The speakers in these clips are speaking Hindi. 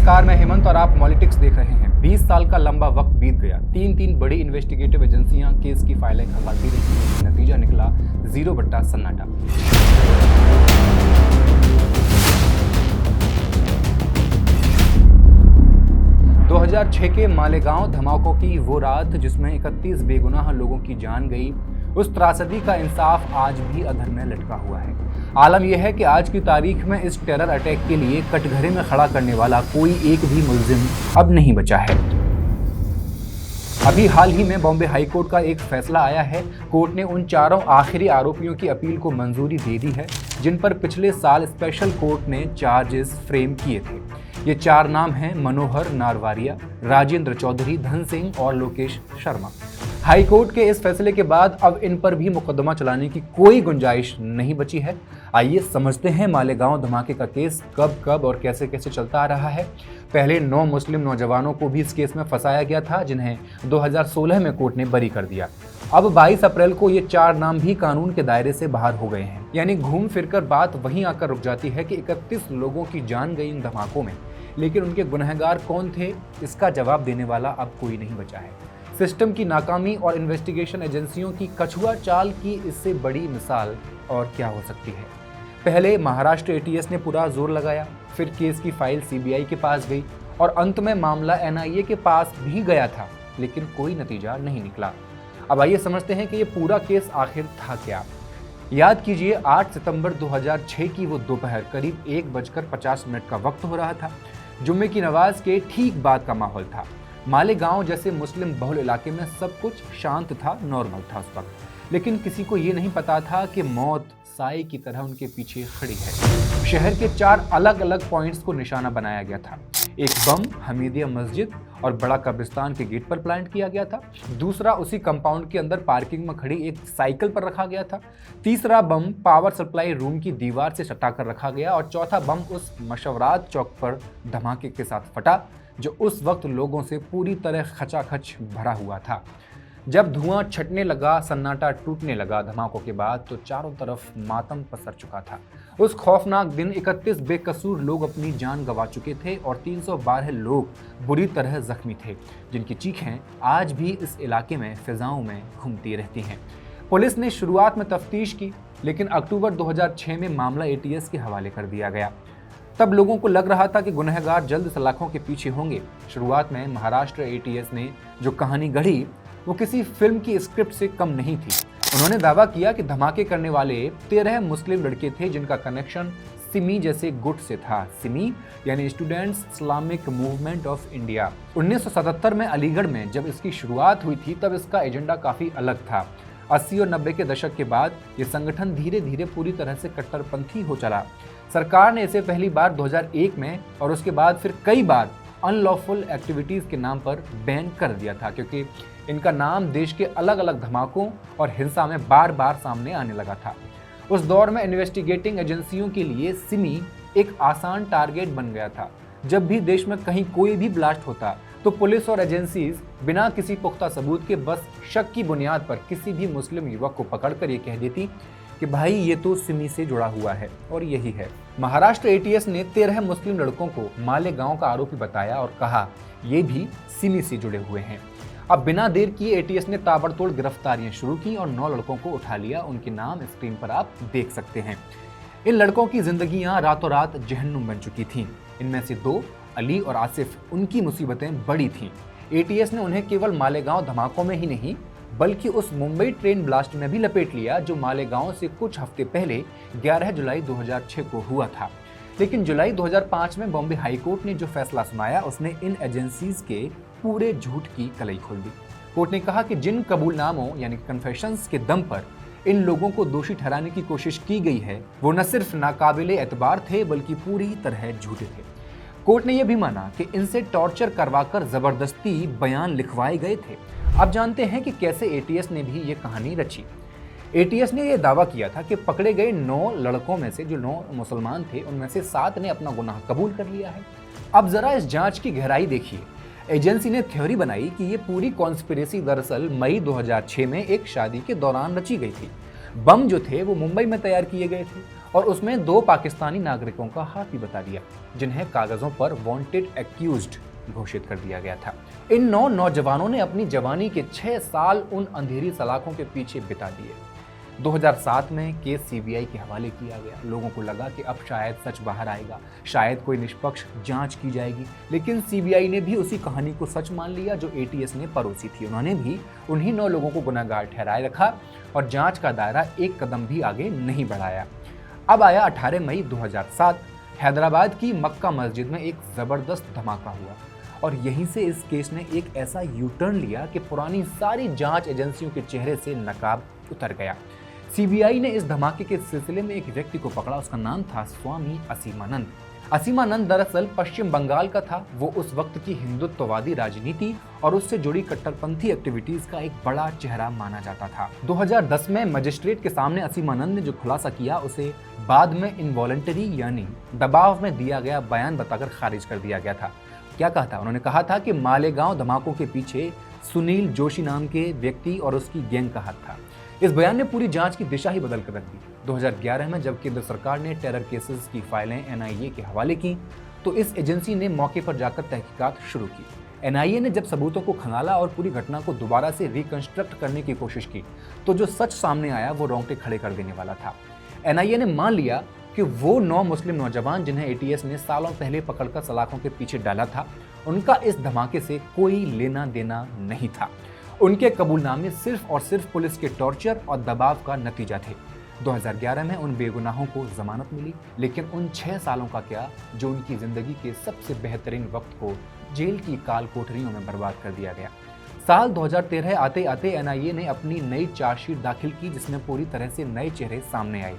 नमस्कार, मैं हेमंत और आप पॉलिटिक्स देख रहे हैं। 20 साल का लंबा वक्त बीत गया। तीन बड़ी इन्वेस्टिगेटिव एजेंसियां केस की फाइलें खंगालती रही। नतीजा निकला जीरो बट्टा सन्नाटा। 2006 के मालेगांव धमाकों की वो रात जिसमें 31 बेगुनाह लोगों की जान गई, उस त्रासदी का इंसाफ आज भी अधर में लटका हुआ है। आलम यह है कि आज की तारीख में इस टेरर अटैक के लिए कटघरे में खड़ा करने वाला कोई एक भी मुल्जिम अब नहीं बचा है। अभी हाल ही में बॉम्बे हाई कोर्ट का एक फैसला आया है। कोर्ट ने उन चारों आखिरी आरोपियों की अपील को मंजूरी दे दी है जिन पर पिछले साल स्पेशल कोर्ट ने चार्जेस फ्रेम किए थे। ये चार नाम हैं मनोहर नारवारिया, राजेंद्र चौधरी, धन सिंह और लोकेश शर्मा। हाई कोर्ट के इस फैसले के बाद अब इन पर भी मुकदमा चलाने की कोई गुंजाइश नहीं बची है। आइए समझते हैं मालेगांव धमाके का केस कब और कैसे चलता आ रहा है। पहले 9 मुस्लिम नौजवानों को भी इस केस में फंसाया गया था जिन्हें 2016 में कोर्ट ने बरी कर दिया। अब 22 अप्रैल को ये 4 नाम भी कानून के दायरे से बाहर हो गए हैं। यानी घूम फिरकर बात वहीं आकर रुक जाती है कि 31 लोगों की जान गई इन धमाकों में, लेकिन उनके गुनहगार कौन थे, इसका जवाब देने वाला अब कोई नहीं बचा है। सिस्टम की नाकामी और इन्वेस्टिगेशन एजेंसियों की कछुआ चाल की इससे बड़ी मिसाल और क्या हो सकती है। पहले महाराष्ट्र एटीएस ने पूरा जोर लगाया, फिर केस की फाइल सीबीआई के पास गई और अंत में मामला एनआईए के पास भी गया था, लेकिन कोई नतीजा नहीं निकला। अब आइए समझते हैं कि ये पूरा केस आखिर था क्या। याद कीजिए 8 सितंबर 2006 की वो दोपहर करीब 1:50 का वक्त हो रहा था। जुम्मे की नमाज के ठीक बाद का माहौल था। मालेगांव जैसे मुस्लिम बहुल इलाके में सब कुछ शांत था, नॉर्मल था उस वक्त, लेकिन किसी को ये नहीं पता था कि मौत साए की तरह उनके पीछे खड़ी है। शहर के 4 अलग पॉइंट्स को निशाना बनाया गया था। एक बम हमीदिया मस्जिद और बड़ा कब्रिस्तान के गेट पर प्लांट किया गया था। दूसरा उसी कंपाउंड के अंदर पार्किंग में खड़ी एक साइकिल पर रखा गया था। तीसरा बम पावर सप्लाई रूम की दीवार से सटा कर रखा गया और चौथा बम उस मशवरात चौक पर धमाके के साथ फटा जो उस वक्त लोगों से पूरी तरह खचाखच भरा हुआ था। जब धुआं छटने लगा, सन्नाटा टूटने लगा धमाकों के बाद, तो चारों तरफ मातम पसर चुका था। उस खौफनाक दिन 31 बेकसूर लोग अपनी जान गंवा चुके थे और 312 लोग बुरी तरह जख्मी थे, जिनकी चीखें आज भी इस इलाके में फिजाओं में घूमती रहती हैं। पुलिस ने शुरुआत में तफ्तीश की, लेकिन अक्टूबर 2006 में मामला एटीएस के हवाले कर दिया गया। तब लोगों को लग रहा था कि गुनहगार जल्द सलाखों के पीछे होंगे। शुरुआत में महाराष्ट्र एटीएस ने जो कहानी गढ़ी वो किसी फिल्म की स्क्रिप्ट से कम नहीं थी। उन्होंने दावा किया कि धमाके करने वाले 13 मुस्लिम लड़के थे जिनका कनेक्शन सिमी जैसे गुट से था। सिमी यानी students Islamic movement of India. 1977 में अलीगढ़ में जब इसकी शुरुआत हुई थी तब इसका एजेंडा काफी अलग था। 80 और 90 के दशक के बाद ये संगठन धीरे धीरे पूरी तरह से कट्टरपंथी हो चला। सरकार ने इसे पहली बार 2001 में और उसके बाद फिर कई बार अनलॉफुल एक्टिविटीज के नाम पर बैन कर दिया था, क्योंकि इनका नाम देश के अलग अलग धमाकों और हिंसा में बार बार सामने आने लगा था। उस दौर में इन्वेस्टिगेटिंग एजेंसियों के लिए सिमी एक आसान टारगेट बन गया था। जब भी देश में कहीं कोई भी ब्लास्ट होता तो पुलिस और एजेंसीज बिना किसी पुख्ता सबूत के बस शक की बुनियाद पर किसी भी मुस्लिम युवक को पकड़कर ये कह देती कि भाई ये तो सिमी से जुड़ा हुआ है, और यही है। महाराष्ट्र एटीएस ने 13 मुस्लिम लड़कों को मालेगांव का आरोपी बताया और कहा ये भी सिमी से जुड़े हुए हैं। अब बिना देर किए एटीएस ने ताबड़तोड़ गिरफ्तारियां शुरू की और 9 लड़कों को उठा लिया। उनके नाम स्क्रीन पर आप देख सकते हैं। इन लड़कों की जिंदगियां रातों रात जहन्नुम बन चुकी थीं। इनमें से 2 अली और आसिफ, उनकी मुसीबतें बड़ी थीं। एटीएस ने उन्हें केवल मालेगांव धमाकों में ही नहीं बल्कि उस मुंबई ट्रेन ब्लास्ट में भी लपेट लिया जो मालेगांव से कुछ हफ्ते पहले 11 जुलाई 2006 को हुआ था। लेकिन जुलाई 2005 में बॉम्बे हाई कोर्ट ने जो फैसला सुनाया उसने इन एजेंसीज के पूरे झूठ की कलई खोल दी। कोर्ट ने कहा कि जिन कबूलनामों यानी कन्फेशंस के दम पर इन लोगों को दोषी ठहराने की कोशिश की गई है वो न सिर्फ नाकाबिले एतबार थे बल्कि पूरी तरह झूठे थे। कोर्ट ने यह भी माना कि इनसे टॉर्चर करवाकर जबरदस्ती बयान लिखवाए गए थे। अब जानते हैं कि कैसे एटीएस ने भी ये कहानी रची। एटीएस ने यह दावा किया था कि पकड़े गए 9 लड़कों में से जो 9 मुसलमान थे उनमें से 7 ने अपना गुनाह कबूल कर लिया है। अब जरा इस जांच की गहराई देखिए। एजेंसी ने थ्योरी बनाई कि ये पूरी कॉन्स्पिरेसी दरअसल मई 2006 में एक शादी के दौरान रची गई थी। बम जो थे वो मुंबई में तैयार किए गए थे और उसमें 2 पाकिस्तानी नागरिकों का हाथ भी बता दिया, जिन्हें कागजों पर वांटेड एक्यूज्ड घोषित कर दिया गया था। इन 9 नौजवानों ने अपनी जवानी के 6 साल उन अंधेरी सलाखों के पीछे बिता दिए। 2007 में केस सीबीआई के हवाले किया गया। लोगों को लगा कि अब शायद सच बाहर आएगा, शायद कोई निष्पक्ष जांच की जाएगी, लेकिन सीबीआई ने भी उसी कहानी को सच मान लिया जो एटीएस ने परोसी थी। उन्होंने भी उन्हीं 9 लोगों को गुनहगार ठहराए रखा और जांच का दायरा एक कदम भी आगे नहीं बढ़ाया। अब आया 18 मई 2007। हैदराबाद की मक्का मस्जिद में एक जबरदस्त धमाका हुआ और यहीं से इस केस ने एक ऐसा यू टर्न लिया कि पुरानी सारी जांच एजेंसियों के चेहरे से नकाब उतर गया। सीबीआई ने इस धमाके के सिलसिले में एक व्यक्ति को पकड़ा। उसका नाम था स्वामी असीमानंद। असीमानंद दरअसल पश्चिम बंगाल का था। वो उस वक्त की हिंदुत्ववादी राजनीति और उससे जुड़ी कट्टरपंथी एक्टिविटीज का एक बड़ा चेहरा माना जाता था। 2010 में मजिस्ट्रेट के सामने असीमानंद ने जो खुलासा किया उसे बाद में इनवॉलंटरी यानी दबाव में दिया गया बयान बताकर खारिज कर दिया गया था। क्या कहा था? उन्होंने कहा था कि मालेगांव धमाकों के पीछे सुनील जोशी नाम के व्यक्ति और उसकी गैंग का हाथ था। इस बयान ने पूरी जांच की दिशा ही बदल कर रख दी। 2011 में जब केंद्र सरकार ने टेरर केसेस की फाइलें एनआईए के हवाले की तो इस एजेंसी ने मौके पर जाकर तहकीकात शुरू की। एनआईए ने जब सबूतों को खंगाला और पूरी घटना को दोबारा से रिकंस्ट्रक्ट करने की कोशिश की तो जो सच सामने आया वो रोंगटे खड़े कर देने वाला था। एनआईए ने मान लिया कि वो 9 मुस्लिम नौजवान जिन्हें एटीएस ने सालों पहले पकड़कर सलाखों के पीछे डाला था, उनका इस धमाके से कोई लेना देना नहीं था। उनके कबूलनामे सिर्फ और सिर्फ पुलिस के टॉर्चर और दबाव का नतीजा थे। 2011 में उन बेगुनाहों को जमानत मिली, लेकिन उन 6 सालों का क्या जो उनकी जिंदगी के सबसे बेहतरीन वक्त को जेल की काल कोठरियों में बर्बाद कर दिया गया। साल 2013 आते आते एनआईए ने अपनी नई चार्जशीट दाखिल की जिसमें पूरी तरह से नए चेहरे सामने आए।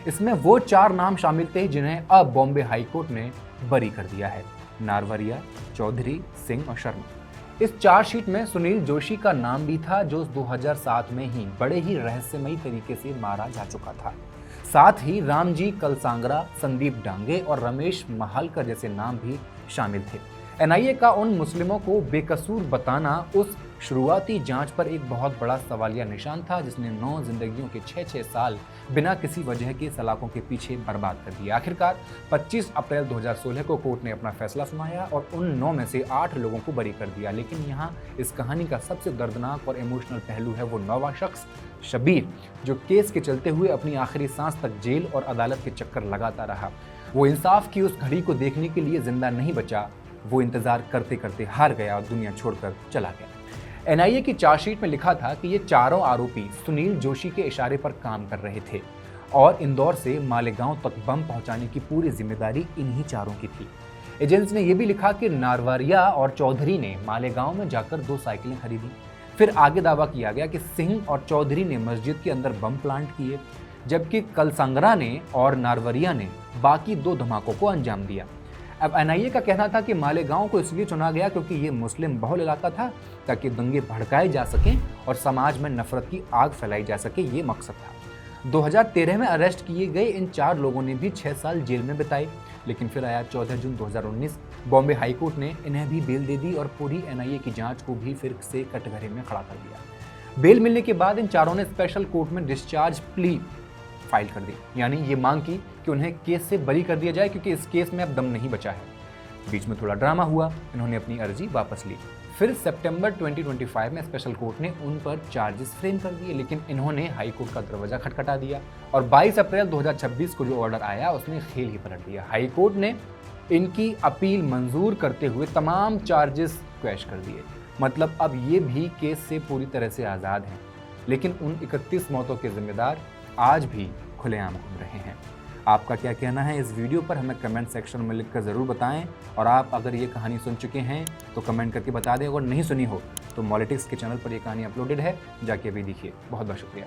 इसमें वो 4 नाम शामिल थे जिन्हें अब बॉम्बे हाईकोर्ट ने बरी कर दिया है: नारवरिया, चौधरी, सिंह और शर्मा। इस चार्जशीट में सुनील जोशी का नाम भी था जो 2007 में ही बड़े ही रहस्यमयी तरीके से मारा जा चुका था। साथ ही रामजी कलसांगरा, संदीप डांगे और रमेश महालकर जैसे नाम भी शामिल थे। एनआईए का उन मुस्लिमों को बेकसूर बताना उस शुरुआती जांच पर एक बहुत बड़ा सवालिया निशान था जिसने 9 जिंदगियों के 6-6 साल बिना किसी वजह के सलाखों के पीछे बर्बाद कर दिया। आखिरकार 25 अप्रैल 2016 को कोर्ट ने अपना फैसला सुनाया और उन 9 में से 8 लोगों को बरी कर दिया। लेकिन यहाँ इस कहानी का सबसे दर्दनाक और इमोशनल पहलू है वो 9वां शख्स शबीर, जो केस के चलते हुए अपनी आखिरी सांस तक जेल और अदालत के चक्कर लगाता रहा। वो इंसाफ की उस घड़ी को देखने के लिए जिंदा नहीं बचा। वो इंतजार करते करते हार गया और दुनिया छोड़कर चला गया। एनआईए की चार्जशीट में लिखा था कि ये चारों आरोपी सुनील जोशी के इशारे पर काम कर रहे थे और इंदौर से मालेगांव तक बम पहुंचाने की पूरी जिम्मेदारी इन्हीं चारों की थी। एजेंसी ने यह भी लिखा कि नारवरिया और चौधरी ने मालेगांव में जाकर 2 साइकिलें खरीदी। फिर आगे दावा किया गया कि सिंह और चौधरी ने मस्जिद के अंदर बम प्लांट किए, जबकि कलसांगरा ने और नारवरिया ने बाकी 2 धमाकों को अंजाम दिया। अब एनआईए का कहना था कि मालेगांव को इसलिए चुना गया क्योंकि ये मुस्लिम बहुल इलाका था ताकि दंगे भड़काए जा सकें और समाज में नफरत की आग फैलाई जा सके, ये मकसद था। 2013 में अरेस्ट किए गए इन 4 लोगों ने भी 6 साल जेल में बिताए, लेकिन फिर आया 14 जून 2019। बॉम्बे हाईकोर्ट ने इन्हें भी बेल दे दी और पूरी एनआईए की जांच को भी फिर से कटघरे में खड़ा कर दिया। बेल मिलने के बाद इन चारों ने स्पेशल कोर्ट में डिस्चार्ज प्ली फाइल कर दी, यानी ये मांग की कि उन्हें केस से बरी कर दिया जाए क्योंकि इस केस में अब दम नहीं बचा है। बीच में थोड़ा ड्रामा हुआ, इन्होंने अपनी अर्जी वापस ली। फिर सितंबर 2025 में स्पेशल कोर्ट ने उन पर चार्जेस फ्रेम कर दिए, लेकिन इन्होंने हाई कोर्ट का दरवाजा खटखटा दिया और 22 अप्रैल 2026 को जो ऑर्डर आया उसने खेल ही पलट दिया। हाई कोर्ट ने इनकी अपील मंजूर करते हुए तमाम चार्जेस क्वैश कर दिए। मतलब अब ये भी केस से पूरी तरह से आज़ाद हैं, लेकिन उन 31 मौतों के जिम्मेदार आज भी खुलेआम घूम रहे हैं। आपका क्या कहना है इस वीडियो पर हमें कमेंट सेक्शन में लिखकर ज़रूर बताएं और आप अगर ये कहानी सुन चुके हैं तो कमेंट करके बता दें। अगर नहीं सुनी हो तो मॉलिटिक्स के चैनल पर ये कहानी अपलोडेड है, जाके अभी देखिए। बहुत बहुत शुक्रिया।